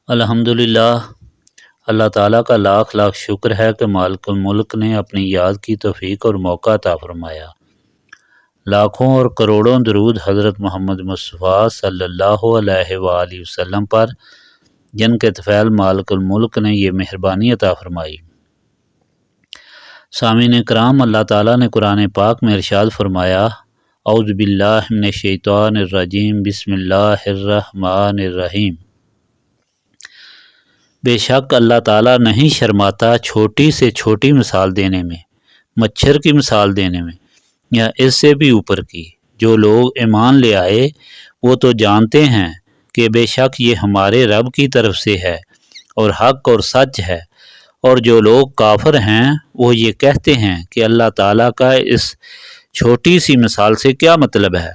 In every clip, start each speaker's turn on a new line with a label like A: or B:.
A: الحمدللہ، اللہ تعالیٰ کا لاکھ لاکھ شکر ہے کہ مالک الملک نے اپنی یاد کی توفیق اور موقع عطا فرمایا۔ لاکھوں اور کروڑوں درود حضرت محمد مصطفیٰ صلی اللہ علیہ وآلہ وسلم پر، جن کے طفیل مالک الملک نے یہ مہربانی عطا فرمائی۔ سامعین کرام، اللہ تعالیٰ نے قرآن پاک میں ارشاد فرمایا، اعوذ باللہ من الشیطان الرجیم، بسم اللہ الرحمن الرحیم۔ بے شک اللہ تعالیٰ نہیں شرماتا چھوٹی سے چھوٹی مثال دینے میں، مچھر کی مثال دینے میں، یا اس سے بھی اوپر کی۔ جو لوگ ایمان لے آئے وہ تو جانتے ہیں کہ بے شک یہ ہمارے رب کی طرف سے ہے اور حق اور سچ ہے، اور جو لوگ کافر ہیں وہ یہ کہتے ہیں کہ اللہ تعالیٰ کا اس چھوٹی سی مثال سے کیا مطلب ہے۔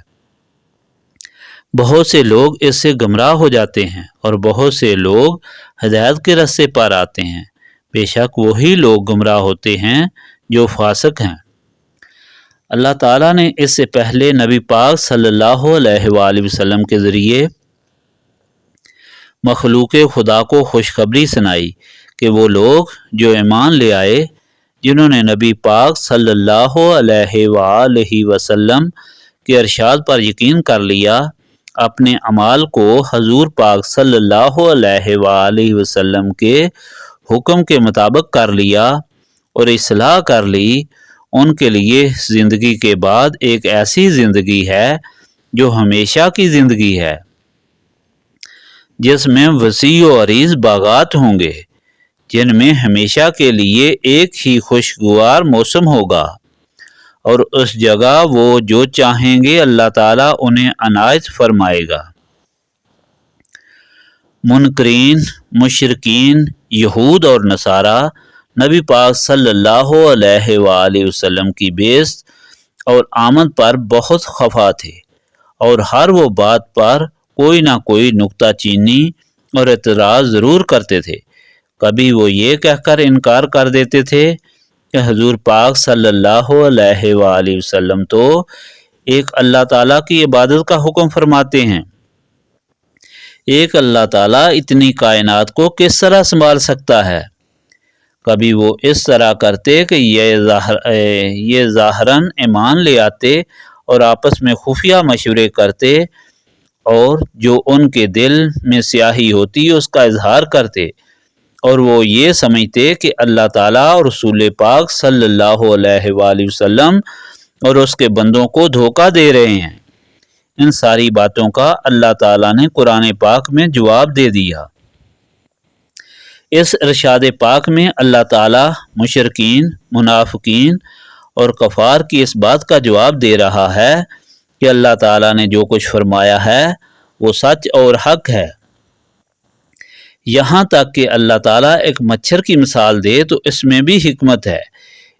A: بہت سے لوگ اس سے گمراہ ہو جاتے ہیں اور بہت سے لوگ ہدایت کے راستے پر آتے ہیں۔ بے شک وہی لوگ گمراہ ہوتے ہیں جو فاسق ہیں۔ اللہ تعالیٰ نے اس سے پہلے نبی پاک صلی اللہ علیہ وآلہ وسلم کے ذریعے مخلوق خدا کو خوشخبری سنائی کہ وہ لوگ جو ایمان لے آئے، جنہوں نے نبی پاک صلی اللہ علیہ وآلہ وسلم کے ارشاد پر یقین کر لیا، اپنے اعمال کو حضور پاک صلی اللہ علیہ وآلہ وسلم کے حکم کے مطابق کر لیا اور اصلاح کر لی، ان کے لیے زندگی کے بعد ایک ایسی زندگی ہے جو ہمیشہ کی زندگی ہے، جس میں وسیع و عریض باغات ہوں گے، جن میں ہمیشہ کے لیے ایک ہی خوشگوار موسم ہوگا، اور اس جگہ وہ جو چاہیں گے اللہ تعالیٰ انہیں عنایت فرمائے گا۔ منکرین، مشرکین، یہود اور نصارہ نبی پاک صلی اللہ علیہ وآلہ وسلم کی بعثت اور آمد پر بہت خفا تھے، اور ہر وہ بات پر کوئی نہ کوئی نکتہ چینی اور اعتراض ضرور کرتے تھے۔ کبھی وہ یہ کہہ کر انکار کر دیتے تھے کہ حضور پاک صلی اللہ علیہ وآلہ وسلم تو ایک اللہ تعالیٰ کی عبادت کا حکم فرماتے ہیں، ایک اللہ تعالیٰ اتنی کائنات کو کس طرح سنبھال سکتا ہے۔ کبھی وہ اس طرح کرتے کہ یہ ظاہراً ایمان لے آتے اور آپس میں خفیہ مشورے کرتے، اور جو ان کے دل میں سیاہی ہوتی اس کا اظہار کرتے، اور وہ یہ سمجھتے کہ اللہ تعالیٰ اور رسول پاک صلی اللہ علیہ وآلہ وسلم اور اس کے بندوں کو دھوکہ دے رہے ہیں۔ ان ساری باتوں کا اللہ تعالیٰ نے قرآن پاک میں جواب دے دیا۔ اس ارشاد پاک میں اللہ تعالیٰ مشرکین، منافقین اور کفار کی اس بات کا جواب دے رہا ہے کہ اللہ تعالیٰ نے جو کچھ فرمایا ہے وہ سچ اور حق ہے۔ یہاں تک کہ اللہ تعالیٰ ایک مچھر کی مثال دے تو اس میں بھی حکمت ہے،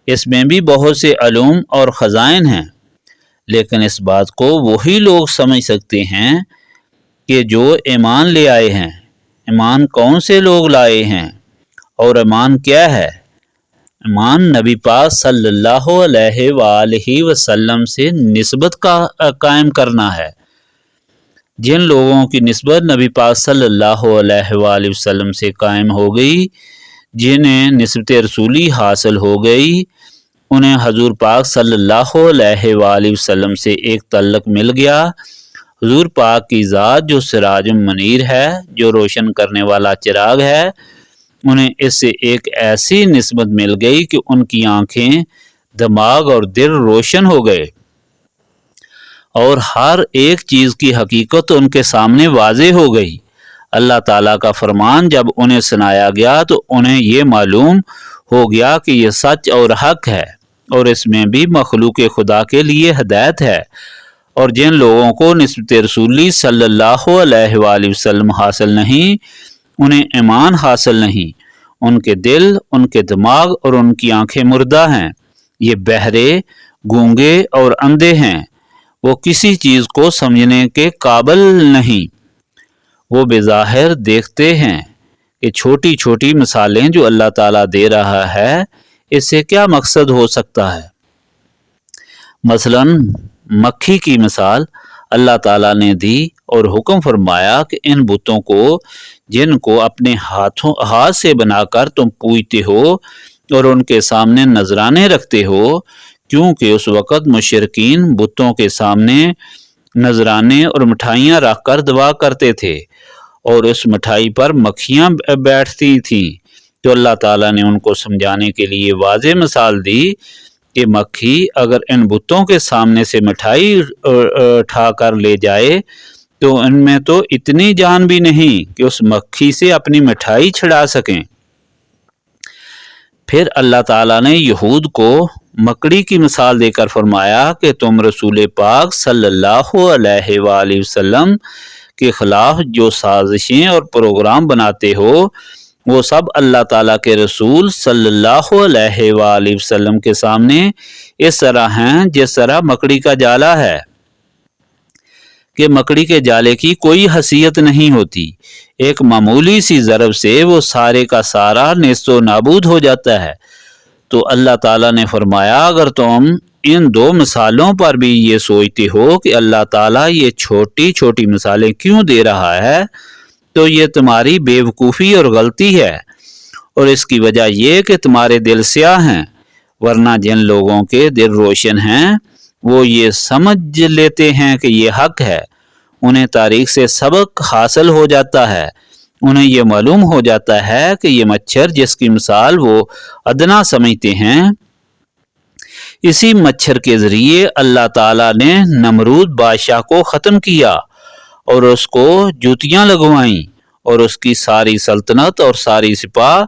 A: اس میں بھی بہت سے علوم اور خزائن ہیں، لیکن اس بات کو وہی لوگ سمجھ سکتے ہیں کہ جو ایمان لے آئے ہیں۔ ایمان کون سے لوگ لائے ہیں اور ایمان کیا ہے؟ ایمان نبی پاک صلی اللہ علیہ وآلہ وسلم سے نسبت کا قائم کرنا ہے۔ جن لوگوں کی نسبت نبی پاک صلی اللہ علیہ وآلہ وسلم سے قائم ہو گئی، جنہیں نسبت رسولی حاصل ہو گئی، انہیں حضور پاک صلی اللہ علیہ وآلہ وسلم سے ایک تعلق مل گیا۔ حضور پاک کی ذات جو سراج منیر ہے، جو روشن کرنے والا چراغ ہے، انہیں اس سے ایک ایسی نسبت مل گئی کہ ان کی آنکھیں، دماغ اور دل روشن ہو گئے، اور ہر ایک چیز کی حقیقت ان کے سامنے واضح ہو گئی۔ اللہ تعالیٰ کا فرمان جب انہیں سنایا گیا تو انہیں یہ معلوم ہو گیا کہ یہ سچ اور حق ہے، اور اس میں بھی مخلوق خدا کے لیے ہدایت ہے۔ اور جن لوگوں کو نسبت رسولی صلی اللہ علیہ وآلہ وسلم حاصل نہیں، انہیں ایمان حاصل نہیں، ان کے دل، ان کے دماغ اور ان کی آنکھیں مردہ ہیں، یہ بہرے، گونگے اور اندھے ہیں، وہ کسی چیز کو سمجھنے کے قابل نہیں۔ وہ بظاہر دیکھتے ہیں کہ چھوٹی چھوٹی مثالیں جو اللہ تعالیٰ دے رہا ہے، اس سے کیا مقصد ہو سکتا ہے۔ مثلاً مکھی کی مثال اللہ تعالیٰ نے دی اور حکم فرمایا کہ ان بتوں کو جن کو اپنے ہاتھ سے بنا کر تم پوجتے ہو اور ان کے سامنے نذرانے رکھتے ہو، کیونکہ اس وقت مشرکین بتوں کے سامنے نذرانے اور مٹھائیاں رکھ کر دعا کرتے تھے اور اس مٹھائی پر مکھیاں بیٹھتی تھیں۔ تو اللہ تعالیٰ نے ان کو سمجھانے کے لیے واضح مثال دی کہ مکھی اگر ان بتوں کے سامنے سے مٹھائی اٹھا کر لے جائے تو ان میں تو اتنی جان بھی نہیں کہ اس مکھی سے اپنی مٹھائی چھڑا سکیں۔ پھر اللہ تعالیٰ نے یہود کو مکڑی کی مثال دے کر فرمایا کہ تم رسول پاک صلی اللہ علیہ وآلہ وسلم کے خلاف جو سازشیں اور پروگرام بناتے ہو وہ سب اللہ تعالیٰ کے رسول صلی اللہ علیہ وآلہ وسلم کے سامنے اس طرح ہیں جس طرح مکڑی کا جالا ہے، کہ مکڑی کے جالے کی کوئی حیثیت نہیں ہوتی، ایک معمولی سی ضرب سے وہ سارے کا سارا نیست و نابود ہو جاتا ہے۔ تو اللہ تعالیٰ نے فرمایا اگر تم ان دو مثالوں پر بھی یہ سوچتے ہو کہ اللہ تعالیٰ یہ چھوٹی چھوٹی مثالیں کیوں دے رہا ہے تو یہ تمہاری بے وقوفی اور غلطی ہے، اور اس کی وجہ یہ کہ تمہارے دل سیاہ ہیں، ورنہ جن لوگوں کے دل روشن ہیں وہ یہ سمجھ لیتے ہیں کہ یہ حق ہے، انہیں تاریخ سے سبق حاصل ہو جاتا ہے، انہیں یہ معلوم ہو جاتا ہے کہ یہ مچھر جس کی مثال وہ ادنا سمجھتے ہیں، اسی مچھر کے ذریعے اللہ تعالیٰ نے نمرود بادشاہ کو ختم کیا اور اس کو جوتیاں لگوائیں، اور اس کی ساری سلطنت اور ساری سپاہ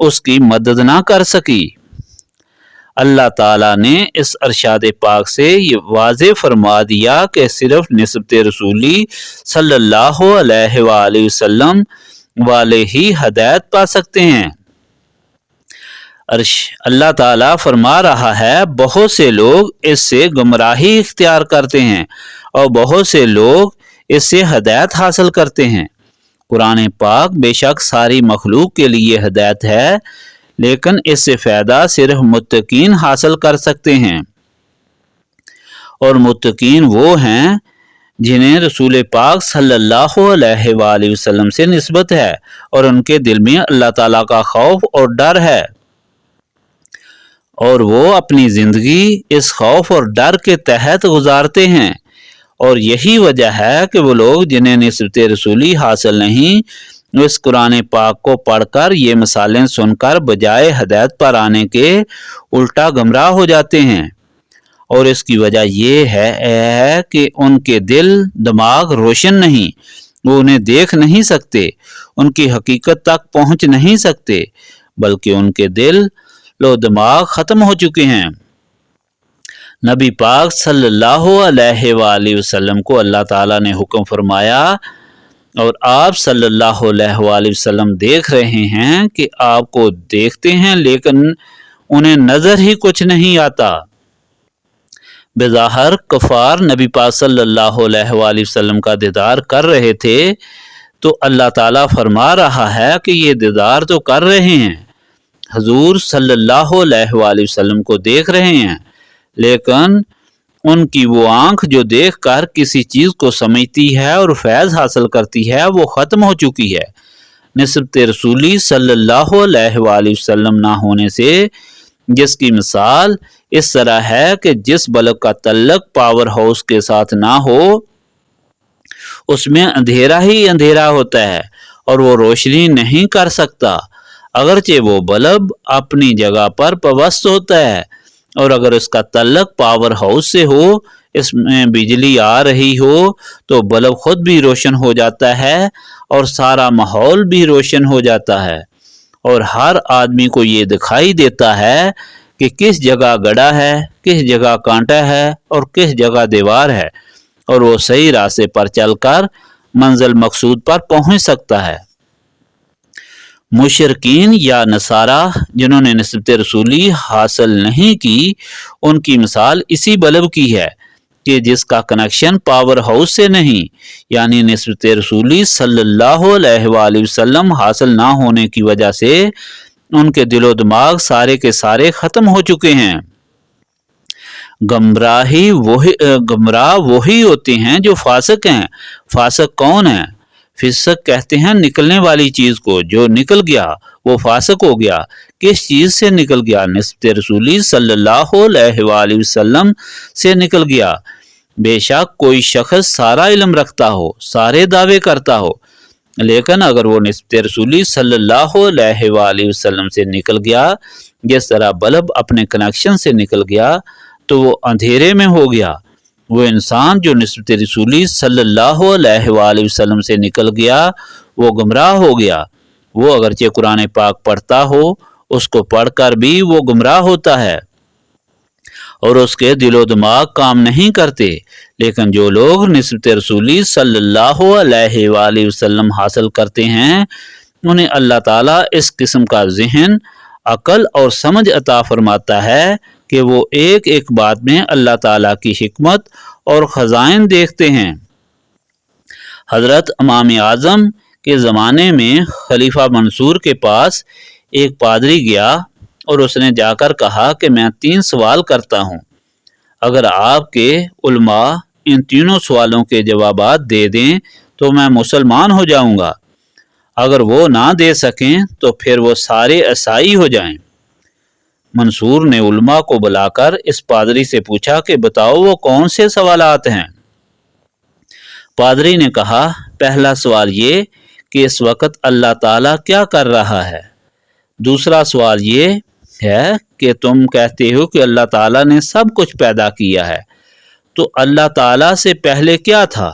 A: اس کی مدد نہ کر سکی۔ اللہ تعالیٰ نے اس ارشاد پاک سے یہ واضح فرما دیا کہ صرف نسبت رسولی صلی اللہ علیہ وآلہ وسلم والے ہی ہدایت پا سکتے ہیں۔ اللہ تعالیٰ فرما رہا ہے بہت سے لوگ اس سے گمراہی اختیار کرتے ہیں اور بہت سے لوگ اس سے ہدایت حاصل کرتے ہیں۔ قرآن پاک بے شک ساری مخلوق کے لیے ہدایت ہے، لیکن اس سے فائدہ صرف متقین حاصل کر سکتے ہیں، اور متقین وہ ہیں جنہیں رسول پاک صلی اللہ علیہ وآلہ وسلم سے نسبت ہے اور ان کے دل میں اللہ تعالیٰ کا خوف اور ڈر ہے، اور وہ اپنی زندگی اس خوف اور ڈر کے تحت گزارتے ہیں۔ اور یہی وجہ ہے کہ وہ لوگ جنہیں نسبت رسولی حاصل نہیں، وہ اس قرآن پاک کو پڑھ کر یہ مثالیں سن کر بجائے ہدایت پر آنے کے الٹا گمراہ ہو جاتے ہیں، اور اس کی وجہ یہ ہے کہ ان کے دل دماغ روشن نہیں، وہ انہیں دیکھ نہیں سکتے، ان کی حقیقت تک پہنچ نہیں سکتے، بلکہ ان کے دل و دماغ ختم ہو چکے ہیں۔ نبی پاک صلی اللہ علیہ وآلہ وسلم کو اللہ تعالیٰ نے حکم فرمایا اور آپ صلی اللہ علیہ وآلہ وسلم دیکھ رہے ہیں کہ آپ کو دیکھتے ہیں لیکن انہیں نظر ہی کچھ نہیں آتا۔ بظاہر کفار نبی پاک صلی اللہ علیہ وآلہ وسلم کا دیدار کر رہے تھے، تو اللہ تعالیٰ فرما رہا ہے کہ یہ دیدار تو کر رہے ہیں، حضور صلی اللہ علیہ وآلہ وسلم کو دیکھ رہے ہیں، لیکن ان کی وہ آنکھ جو دیکھ کر کسی چیز کو سمجھتی ہے اور فیض حاصل کرتی ہے وہ ختم ہو چکی ہے۔ نسبت رسولی صلی اللہ علیہ وآلہ وسلم نہ ہونے سے جس کی مثال اس طرح ہے کہ جس بلب کا تعلق پاور ہاؤس کے ساتھ نہ ہو اس میں اندھیرا ہی اندھیرا ہوتا ہے اور وہ روشنی نہیں کر سکتا، اگرچہ وہ بلب اپنی جگہ پر پابست ہوتا ہے، اور اگر اس کا تعلق پاور ہاؤس سے ہو، اس میں بجلی آ رہی ہو تو بلب خود بھی روشن ہو جاتا ہے اور سارا ماحول بھی روشن ہو جاتا ہے، اور ہر آدمی کو یہ دکھائی دیتا ہے کہ کس جگہ گڑھا ہے، کس جگہ کانٹا ہے اور کس جگہ دیوار ہے، اور وہ صحیح راستے پر چل کر منزل مقصود پر پہنچ سکتا ہے۔ مشرکین یا نصارہ جنہوں نے نسبت رسولی حاصل نہیں کی، ان کی مثال اسی بلب کی ہے کہ جس کا کنیکشن پاور ہاؤس سے نہیں، یعنی نسبت رسولی صلی اللہ علیہ وآلہ وسلم حاصل نہ ہونے کی وجہ سے ان کے دل و دماغ سارے کے سارے ختم ہو چکے ہیں۔ گمراہ وہی ہوتے ہیں جو فاسق ہیں۔ فاسق کون ہیں؟ فسق کہتے ہیں نکلنے والی چیز کو، جو نکل گیا وہ فاسق ہو گیا۔ کس چیز سے نکل گیا؟ نسبت رسولی صلی اللہ علیہ وآلہ وسلم سے نکل گیا۔ بے شک کوئی شخص سارا علم رکھتا ہو، سارے دعوے کرتا ہو، لیکن اگر وہ نسبت رسولی صلی اللہ علیہ وآلہ وسلم سے نکل گیا، جس طرح بلب اپنے کنیکشن سے نکل گیا تو وہ اندھیرے میں ہو گیا۔ وہ انسان جو نسبت رسولی صلی اللہ علیہ وآلہ وسلم سے نکل گیا وہ گمراہ ہو گیا۔ وہ اگرچہ قرآن پاک پڑھتا ہو، اس کو پڑھ کر بھی وہ گمراہ ہوتا ہے اور اس کے دل و دماغ کام نہیں کرتے۔ لیکن جو لوگ نسبت رسولی صلی اللہ علیہ وآلہ وسلم حاصل کرتے ہیں، انہیں اللہ تعالیٰ اس قسم کا ذہن، عقل اور سمجھ عطا فرماتا ہے کہ وہ ایک ایک بات میں اللہ تعالیٰ کی حکمت اور خزائن دیکھتے ہیں۔ حضرت امام اعظم کے زمانے میں خلیفہ منصور کے پاس ایک پادری گیا اور اس نے جا کر کہا کہ میں 3 سوال کرتا ہوں، اگر آپ کے علماء ان تینوں سوالوں کے جوابات دے دیں تو میں مسلمان ہو جاؤں گا، اگر وہ نہ دے سکیں تو پھر وہ سارے عیسائی ہو جائیں۔ منصور نے علماء کو بلا کر اس پادری سے پوچھا کہ بتاؤ وہ کون سے سوالات ہیں؟ پادری نے کہا، پہلا سوال یہ کہ اس وقت اللہ تعالیٰ کیا کر رہا ہے؟ دوسرا سوال یہ ہے کہ تم کہتے ہو کہ اللہ تعالیٰ نے سب کچھ پیدا کیا ہے، تو اللہ تعالیٰ سے پہلے کیا تھا؟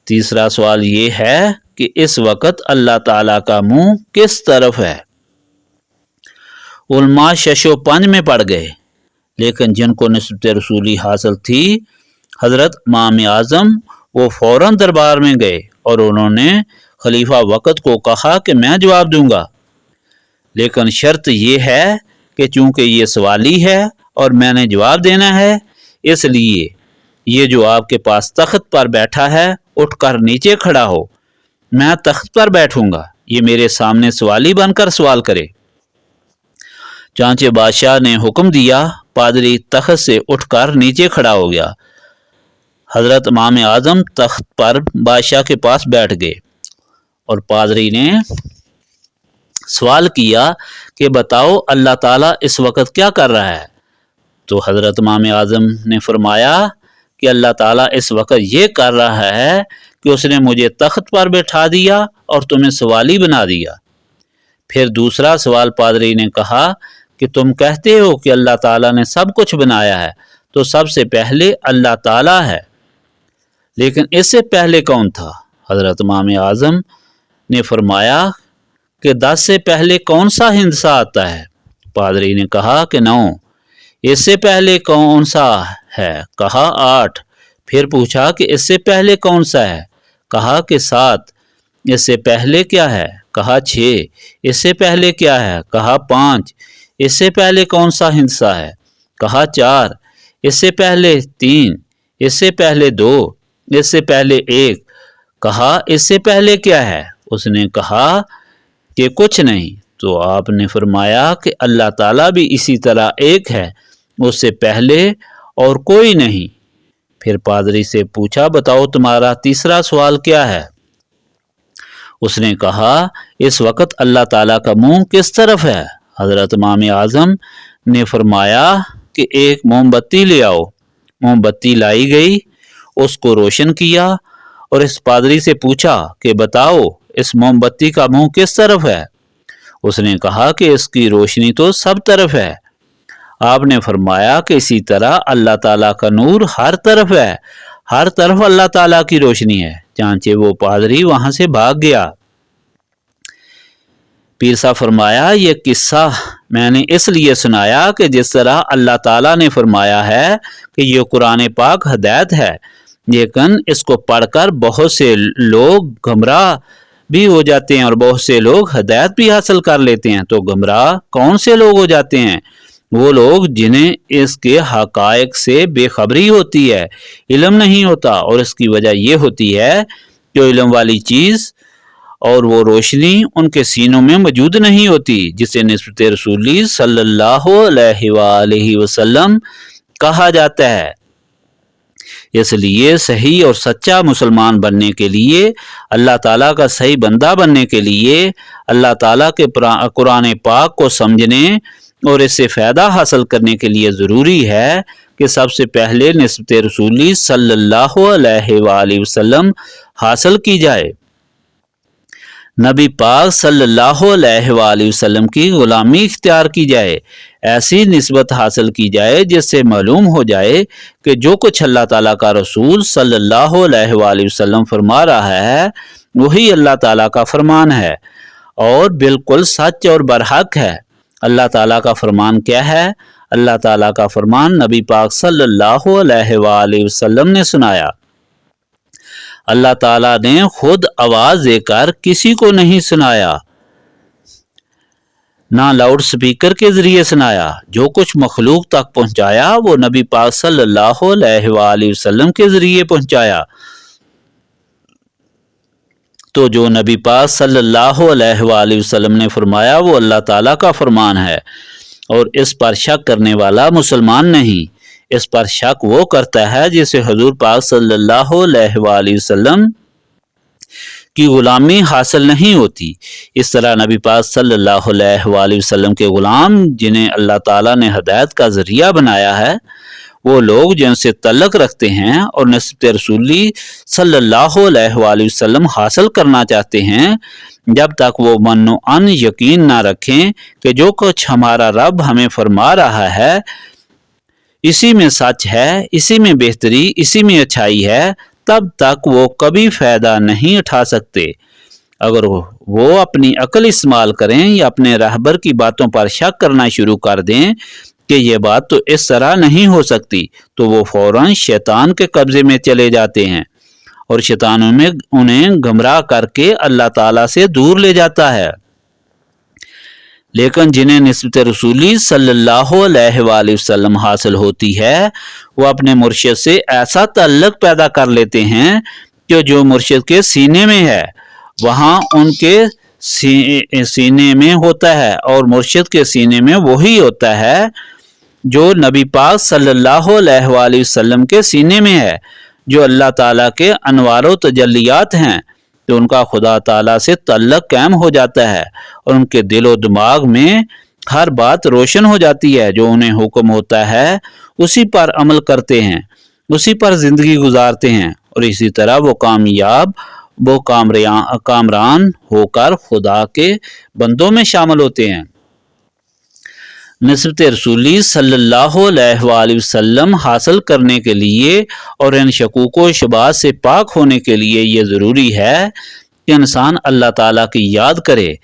A: تیسرا سوال یہ ہے کہ اس وقت اللہ تعالیٰ کا منہ کس طرف ہے؟ علماء شش و پنج میں پڑ گئے، لیکن جن کو نسبت رسولی حاصل تھی حضرت امام اعظم، وہ فوراً دربار میں گئے اور انہوں نے خلیفہ وقت کو کہا کہ میں جواب دوں گا، لیکن شرط یہ ہے کہ چونکہ یہ سوالی ہے اور میں نے جواب دینا ہے، اس لیے یہ جو آپ کے پاس تخت پر بیٹھا ہے اٹھ کر نیچے کھڑا ہو، میں تخت پر بیٹھوں گا، یہ میرے سامنے سوالی بن کر سوال کرے۔ چانچہ بادشاہ نے حکم دیا، پادری تخت سے اٹھ کر نیچے کھڑا ہو گیا۔ حضرت امام اعظم تخت پر بادشاہ کے پاس بیٹھ گئے اور پادری نے سوال کیا کہ بتاؤ اللہ تعالیٰ اس وقت کیا کر رہا ہے؟ تو حضرت امام اعظم نے فرمایا کہ اللہ تعالیٰ اس وقت یہ کر رہا ہے کہ اس نے مجھے تخت پر بٹھا دیا اور تمہیں سوالی بنا دیا۔ پھر دوسرا سوال پادری نے کہا کہ تم کہتے ہو کہ اللہ تعالیٰ نے سب کچھ بنایا ہے، تو سب سے پہلے اللہ تعالیٰ ہے، لیکن اس سے پہلے کون تھا؟ حضرت امام اعظم نے فرمایا کہ 10 سے پہلے کون سا ہندسہ آتا ہے؟ پادری نے کہا کہ 9۔ اس سے پہلے کون سا ہے؟ کہا 8۔ پھر پوچھا کہ اس سے پہلے کون سا ہے؟ کہا کہ 7۔ اس سے پہلے کیا ہے؟ کہا 6۔ اس سے پہلے کیا ہے؟ کہا 5۔ اس سے پہلے کون سا ہندسہ ہے؟ کہا 4۔ اس سے پہلے 3۔ اس سے پہلے 2۔ اس سے پہلے 1۔ کہا اس سے پہلے کیا ہے؟ اس نے کہا کہ کچھ نہیں۔ تو آپ نے فرمایا کہ اللہ تعالیٰ بھی اسی طرح ایک ہے، اس سے پہلے اور کوئی نہیں۔ پھر پادری سے پوچھا بتاؤ تمہارا تیسرا سوال کیا ہے؟ اس نے کہا اس وقت اللہ تعالیٰ کا منہ کس طرف ہے؟ حضرت امام اعظم نے فرمایا کہ ایک موم بتی لے آؤ۔ موم بتی لائی گئی، اس کو روشن کیا اور اس پادری سے پوچھا کہ بتاؤ اس موم بتی کا منہ کس طرف ہے؟ اس نے کہا کہ اس کی روشنی تو سب طرف ہے۔ آپ نے فرمایا کہ اسی طرح اللہ تعالیٰ کا نور ہر طرف ہے، ہر طرف اللہ تعالیٰ کی روشنی ہے۔ چانچہ وہ پادری وہاں سے بھاگ گیا۔ پیر صاحب فرمایا یہ قصہ میں نے اس لیے سنایا کہ جس طرح اللہ تعالیٰ نے فرمایا ہے کہ یہ قرآن پاک ہدایت ہے، لیکن اس کو پڑھ کر بہت سے لوگ گمراہ بھی ہو جاتے ہیں اور بہت سے لوگ ہدایت بھی حاصل کر لیتے ہیں۔ تو گمراہ کون سے لوگ ہو جاتے ہیں؟ وہ لوگ جنہیں اس کے حقائق سے بے خبری ہوتی ہے، علم نہیں ہوتا، اور اس کی وجہ یہ ہوتی ہے کہ علم والی چیز اور وہ روشنی ان کے سینوں میں موجود نہیں ہوتی، جسے نسبت رسولی صلی اللہ علیہ وآلہ وسلم کہا جاتا ہے۔ اس لیے صحیح اور سچا مسلمان بننے کے لیے، اللہ تعالیٰ کا صحیح بندہ بننے کے لیے، اللہ تعالیٰ کے قرآن پاک کو سمجھنے اور اس سے فائدہ حاصل کرنے کے لیے ضروری ہے کہ سب سے پہلے نسبت رسولی صلی اللہ علیہ وآلہ وسلم حاصل کی جائے، نبی پاک صلی اللہ علیہ وآلہ وسلم کی غلامی اختیار کی جائے، ایسی نسبت حاصل کی جائے جس سے معلوم ہو جائے کہ جو کچھ اللہ تعالیٰ کا رسول صلی اللہ علیہ وآلہ وسلم فرما رہا ہے وہی اللہ تعالیٰ کا فرمان ہے اور بالکل سچ اور برحق ہے۔ اللہ تعالیٰ کا فرمان کیا ہے؟ اللہ تعالیٰ کا فرمان نبی پاک صلی اللہ علیہ وآلہ وسلم نے سنایا۔ اللہ تعالیٰ نے خود آواز دے کر کسی کو نہیں سنایا، نہ لاؤڈ سپیکر کے ذریعے سنایا، جو کچھ مخلوق تک پہنچایا وہ نبی پاک صلی اللہ علیہ وآلہ وسلم کے ذریعے پہنچایا۔ تو جو نبی پاک صلی اللہ علیہ وآلہ وسلم نے فرمایا وہ اللہ تعالیٰ کا فرمان ہے اور اس پر شک کرنے والا مسلمان نہیں، اس پر شک وہ کرتا ہے جسے حضور پاک صلی اللہ علیہ وآلہ وسلم کی غلامی حاصل نہیں ہوتی۔ اس طرح نبی پاک صلی اللہ علیہ وآلہ وسلم کے غلام جنہیں اللہ تعالیٰ نے ہدایت کا ذریعہ بنایا ہے، وہ لوگ جن سے تعلق رکھتے ہیں اور نسبت رسولی صلی اللہ علیہ وآلہ وسلم حاصل کرنا چاہتے ہیں، جب تک وہ من و عن یقین نہ رکھیں کہ جو کچھ ہمارا رب ہمیں فرما رہا ہے اسی میں سچ ہے، اسی میں بہتری، اسی میں اچھائی ہے، تب تک وہ کبھی فائدہ نہیں اٹھا سکتے۔ اگر وہ اپنی عقل استعمال کریں یا اپنے رہبر کی باتوں پر شک کرنا شروع کر دیں کہ یہ بات تو اس طرح نہیں ہو سکتی، تو وہ فوراً شیطان کے قبضے میں چلے جاتے ہیں اور شیطان انہیں گمراہ کر کے اللہ تعالیٰ سے دور لے جاتا ہے۔ لیکن جنہیں نسبت رسولی صلی اللہ علیہ وآلہ وسلم حاصل ہوتی ہے وہ اپنے مرشد سے ایسا تعلق پیدا کر لیتے ہیں کہ جو مرشد کے سینے میں ہے وہاں ان کے سینے میں ہوتا ہے، اور مرشد کے سینے میں وہی ہوتا ہے جو نبی پاک صلی اللہ علیہ وآلہ وسلم کے سینے میں ہے، جو اللہ تعالیٰ کے انوار و تجلیات ہیں، تو ان کا خدا تعالیٰ سے تعلق قائم ہو جاتا ہے اور ان کے دل و دماغ میں ہر بات روشن ہو جاتی ہے، جو انہیں حکم ہوتا ہے اسی پر عمل کرتے ہیں، اسی پر زندگی گزارتے ہیں، اور اسی طرح وہ کامران ہو کر خدا کے بندوں میں شامل ہوتے ہیں۔ نسبت رسولی صلی اللہ علیہ وآلہ وسلم حاصل کرنے کے لیے اور ان شکوک و شبہات سے پاک ہونے کے لیے یہ ضروری ہے کہ انسان اللہ تعالیٰ کی یاد کرے،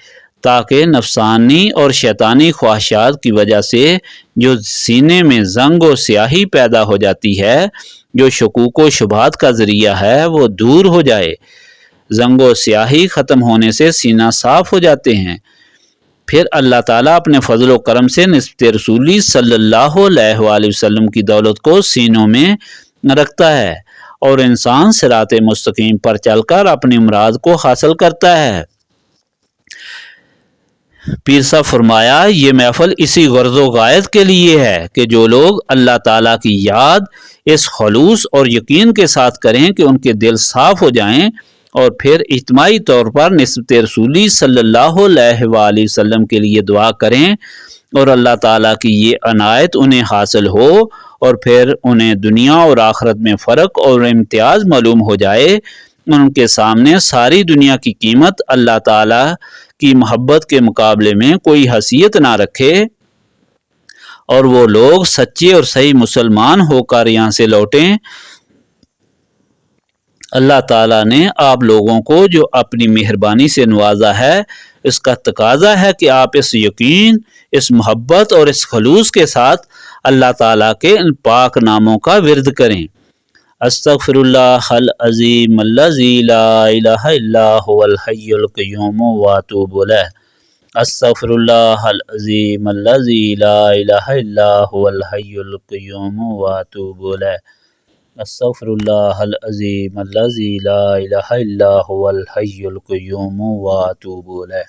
A: تاکہ نفسانی اور شیطانی خواہشات کی وجہ سے جو سینے میں زنگ و سیاہی پیدا ہو جاتی ہے، جو شکوک و شبہات کا ذریعہ ہے، وہ دور ہو جائے۔ زنگ و سیاہی ختم ہونے سے سینہ صاف ہو جاتے ہیں، پھر اللہ تعالیٰ اپنے فضل و کرم سے نسبت رسولی صلی اللہ علیہ وآلہ وسلم کی دولت کو سینوں میں رکھتا ہے اور انسان صراط مستقیم پر چل کر اپنی مراد کو حاصل کرتا ہے۔ پیر صاحب فرمایا یہ محفل اسی غرض و غایت کے لیے ہے کہ جو لوگ اللہ تعالیٰ کی یاد اس خلوص اور یقین کے ساتھ کریں کہ ان کے دل صاف ہو جائیں، اور پھر اجتماعی طور پر نسبت رسولی صلی اللہ علیہ وآلہ وسلم کے لیے دعا کریں اور اللہ تعالیٰ کی یہ عنایت انہیں حاصل ہو، اور پھر انہیں دنیا اور آخرت میں فرق اور امتیاز معلوم ہو جائے، ان کے سامنے ساری دنیا کی قیمت اللہ تعالیٰ کی محبت کے مقابلے میں کوئی حیثیت نہ رکھے، اور وہ لوگ سچے اور صحیح مسلمان ہو کر یہاں سے لوٹیں۔ اللہ تعالیٰ نے آپ لوگوں کو جو اپنی مہربانی سے نوازا ہے، اس کا تقاضا ہے کہ آپ اس یقین، اس محبت اور اس خلوص کے ساتھ اللہ تعالیٰ کے ان پاک ناموں کا ورد کریں۔ استغفر اللہ العظیم الذی لا الہ الا هو الحی القیوم واتوب الیہ۔ استغفر اللہ العظیم الذی لا الہ الا هو الحی القیوم واتوب الیہ۔ استغفر اللہ العظیم الذی لا الہ الا هو الحی القیوم واتوب الیہ۔